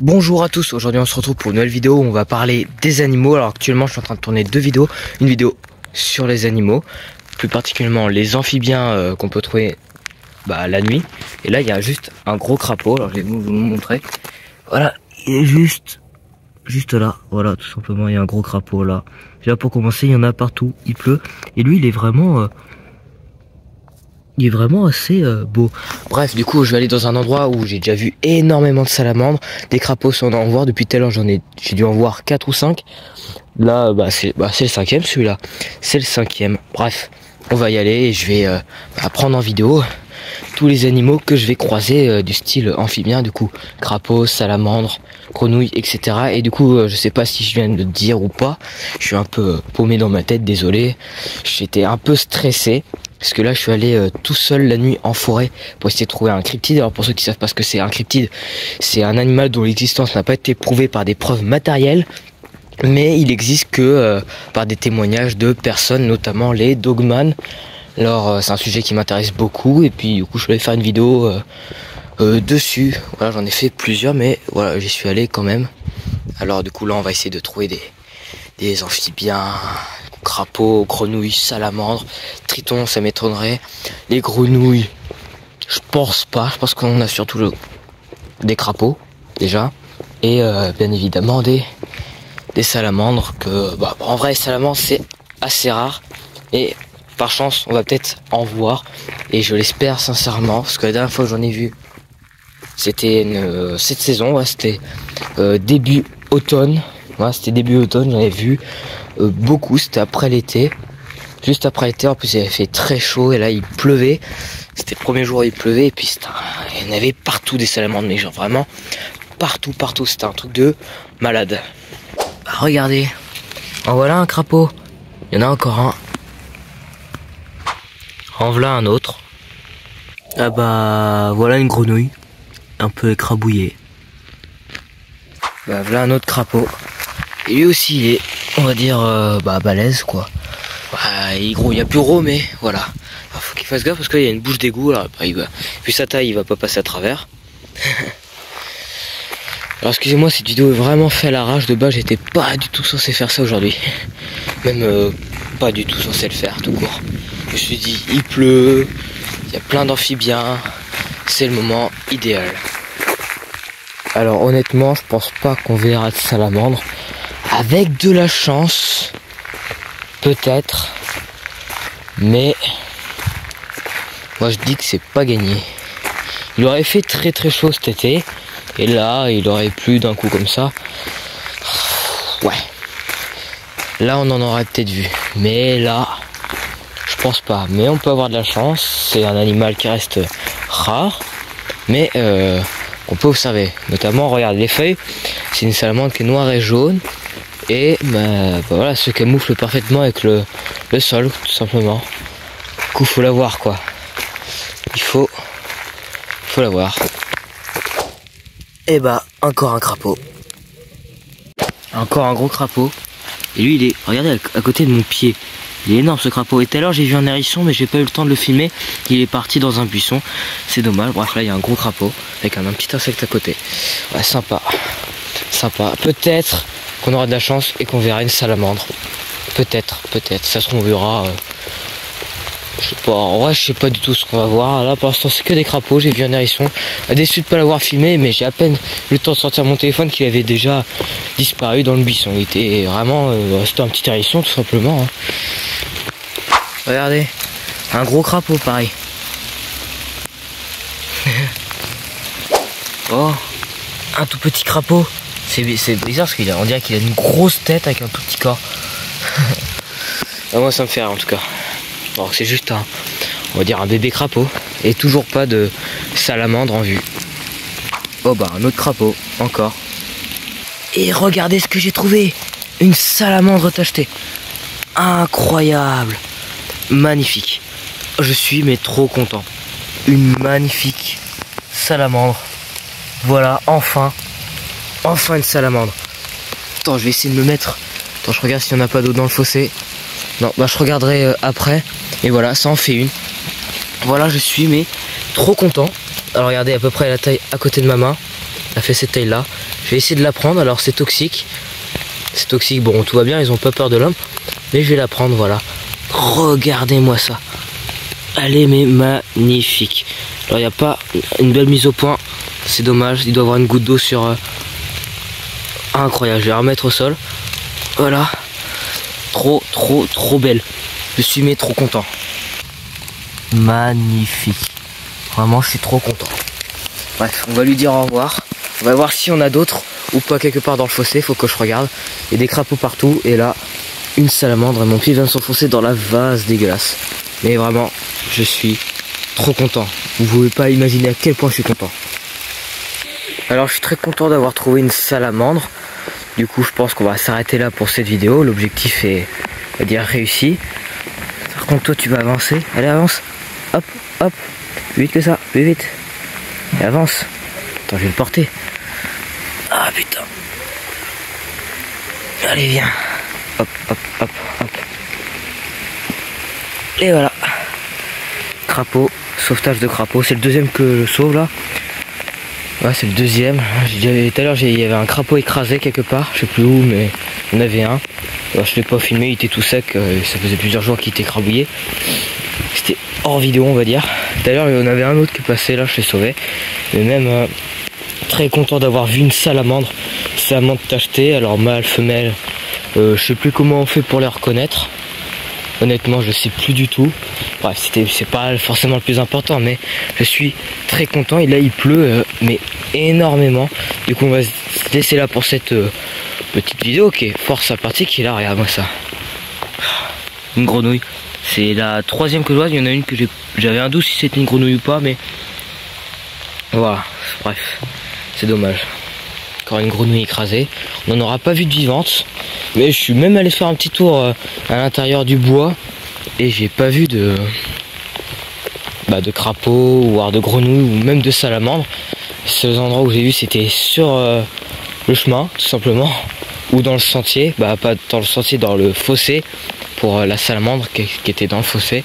Bonjour à tous, aujourd'hui on se retrouve pour une nouvelle vidéo où on va parler des animaux. Alors actuellement je suis en train de tourner deux vidéos, une vidéo sur les animaux, plus particulièrement les amphibiens qu'on peut trouver la nuit. Et là il y a juste un gros crapaud, alors je vais vous montrer. Voilà, il est juste là, voilà tout simplement, il y a un gros crapaud là. Déjà pour commencer il y en a partout, il pleut, et lui il est vraiment assez beau. Bref, du coup, je vais aller dans un endroit où j'ai déjà vu énormément de salamandres. Des crapauds, sans en voir. Depuis tout à l'heure, j'ai dû en voir 4 ou 5. Là, c'est le cinquième, celui-là. C'est le cinquième. Bref, on va y aller et je vais prendre en vidéo tous les animaux que je vais croiser du style amphibien, du coup. Crapauds, salamandres, grenouilles, etc. Et du coup, je sais pas si je viens de le dire ou pas. Je suis un peu paumé dans ma tête, désolé. J'étais un peu stressé. Parce que là je suis allé tout seul la nuit en forêt pour essayer de trouver un cryptide. Alors pour ceux qui savent pas ce que c'est un cryptide, c'est un animal dont l'existence n'a pas été prouvée par des preuves matérielles, mais il existe que par des témoignages de personnes, notamment les dogman. Alors c'est un sujet qui m'intéresse beaucoup et puis du coup je voulais faire une vidéo dessus. Voilà, j'en ai fait plusieurs, mais voilà, j'y suis allé quand même. Alors du coup là on va essayer de trouver des amphibiens, crapauds, grenouilles, salamandres, tritons, ça m'étonnerait. Les grenouilles, je pense pas. Je pense qu'on a surtout des crapauds déjà, et bien évidemment des salamandres. Que en vrai, les salamandres c'est assez rare, et par chance on va peut-être en voir, et je l'espère sincèrement, parce que la dernière fois que j'en ai vu, c'était cette saison, ouais, c'était début automne. Ouais, c'était début automne, j'en ai vu beaucoup, c'était après l'été. Juste après l'été, en plus il avait fait très chaud et là il pleuvait. C'était le premier jour où il pleuvait et puis il y en avait partout des salamandres, mais genre vraiment partout, c'était un truc de malade. Regardez, en voilà un crapaud, il y en a encore un. En voilà un autre. Voilà une grenouille, un peu écrabouillée. Voilà un autre crapaud. Et lui aussi il est, on va dire, balèze quoi. Il gros, il y a plus gros, mais voilà. Alors, faut qu'il fasse gaffe parce qu'il y a une bouche d'égout. Alors vu sa taille, il va pas passer à travers. Alors excusez-moi, cette vidéo est vraiment faite à l'arrache. De base, j'étais pas du tout censé faire ça aujourd'hui. Même pas du tout censé le faire tout court. Je me suis dit, il pleut, il y a plein d'amphibiens, c'est le moment idéal. Alors honnêtement, je pense pas qu'on verra de salamandre. Avec de la chance, peut-être, mais moi je dis que c'est pas gagné. Il aurait fait très très chaud cet été, et là il aurait plu d'un coup comme ça. Ouais, là on en aurait peut-être vu, mais là je pense pas. Mais on peut avoir de la chance, c'est un animal qui reste rare, mais on peut observer. Notamment, regarde les feuilles, c'est une salamandre qui est noire et jaune. Et voilà, se camoufle parfaitement avec le sol, tout simplement. Du coup, faut la voir quoi. Il faut la voir. Et encore un crapaud. Encore un gros crapaud. Et lui, il est, regardez, à côté de mon pied. Il est énorme ce crapaud. Et tout à l'heure, j'ai vu un hérisson, mais j'ai pas eu le temps de le filmer. Il est parti dans un buisson. C'est dommage. Bref, là, il y a un gros crapaud avec un petit insecte à côté. Ouais, sympa. Peut-être qu'on aura de la chance et qu'on verra une salamandre. Peut-être. Ça se trouve, on verra. Je sais pas. En vrai, je sais pas du tout ce qu'on va voir. Là, pour l'instant, c'est que des crapauds. J'ai vu un hérisson. Déçu de pas l'avoir filmé, mais j'ai à peine eu le temps de sortir mon téléphone qu'il avait déjà disparu dans le buisson. Il était vraiment. C'était un petit hérisson, tout simplement. Hein. Regardez. Un gros crapaud, pareil. Oh. Un tout petit crapaud. C'est bizarre parce qu'on dirait qu'il a une grosse tête avec un tout petit corps. Moi ça me fait rire en tout cas. Alors c'est juste on va dire un bébé crapaud. Et toujours pas de salamandre en vue. Oh un autre crapaud, encore. Et regardez ce que j'ai trouvé. Une salamandre tachetée. Incroyable. Magnifique. Je suis trop content. Une magnifique salamandre. Voilà, enfin une salamandre. Attends, je vais essayer de me mettre. Attends, je regarde s'il n'y en a pas d'autres dans le fossé. Non, je regarderai après. Et voilà, ça en fait une. Voilà, je suis trop content. Alors regardez, à peu près la taille à côté de ma main. Elle a fait cette taille là. Je vais essayer de la prendre. Alors c'est toxique. C'est toxique, bon tout va bien, ils ont pas peur de l'homme. Mais je vais la prendre, voilà. Regardez-moi ça. Elle est mais magnifique. Alors il n'y a pas une belle mise au point. C'est dommage, il doit y avoir une goutte d'eau sur... Incroyable, je vais la remettre au sol. Voilà. Trop belle. Je suis mais trop content. Magnifique. Vraiment, je suis trop content. Bref, on va lui dire au revoir. On va voir si on a d'autres ou pas quelque part dans le fossé. Faut que je regarde. Il y a des crapauds partout. Et là, une salamandre. Et mon pied vient de s'enfoncer dans la vase dégueulasse. Mais vraiment, je suis trop content. Vous pouvez pas imaginer à quel point je suis content. Alors, je suis très content d'avoir trouvé une salamandre. Du coup, je pense qu'on va s'arrêter là pour cette vidéo. L'objectif est, on va dire, réussi. Par contre, toi, tu vas avancer. Allez, avance. Hop, hop. Plus vite que ça, plus vite. Et avance. Attends, je vais le porter. Ah, putain. Allez, viens. Hop, hop, hop, hop. Et voilà. Crapaud. Sauvetage de crapaud. C'est le deuxième que je sauve, là. Ouais, c'est le deuxième. Tout à l'heure, il y avait un crapaud écrasé quelque part. Je sais plus où, mais il y en avait un. Alors, je l'ai pas filmé, il était tout sec. Ça faisait plusieurs jours qu'il était écrabouillé. C'était hors vidéo, on va dire. Tout à l'heure, il y en avait un autre qui passait là, je l'ai sauvé. Mais même très content d'avoir vu une salamandre. Salamandre tachetée, alors mâle, femelle. Je sais plus comment on fait pour les reconnaître. Honnêtement, je sais plus du tout. Bref, c'est pas forcément le plus important, mais je suis très content. Et là, il pleut, mais énormément. Du coup, on va se laisser là pour cette petite vidéo qui est fort sympathique. Et là, regarde-moi ça. Une grenouille. C'est la troisième que je vois. Il y en a une que j'avais un doute si c'était une grenouille ou pas, mais voilà. Bref, c'est dommage. Encore une grenouille écrasée. On n'en aura pas vu de vivante. Mais je suis même allé faire un petit tour à l'intérieur du bois. Et j'ai pas vu de crapaud, ou de grenouille, ou même de salamandre. Les seuls endroits où j'ai vu, c'était sur le chemin, tout simplement. Ou dans le sentier. Pas dans le sentier, dans le fossé. Pour la salamandre qui était dans le fossé.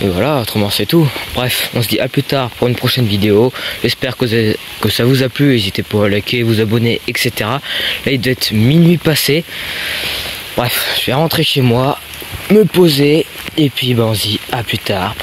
Et voilà, autrement c'est tout. Bref, on se dit à plus tard pour une prochaine vidéo. J'espère que ça vous a plu. N'hésitez pas à liker, vous abonner, etc. Là, il doit être minuit passé. Bref, je vais rentrer chez moi, me poser. Et puis on se dit à plus tard.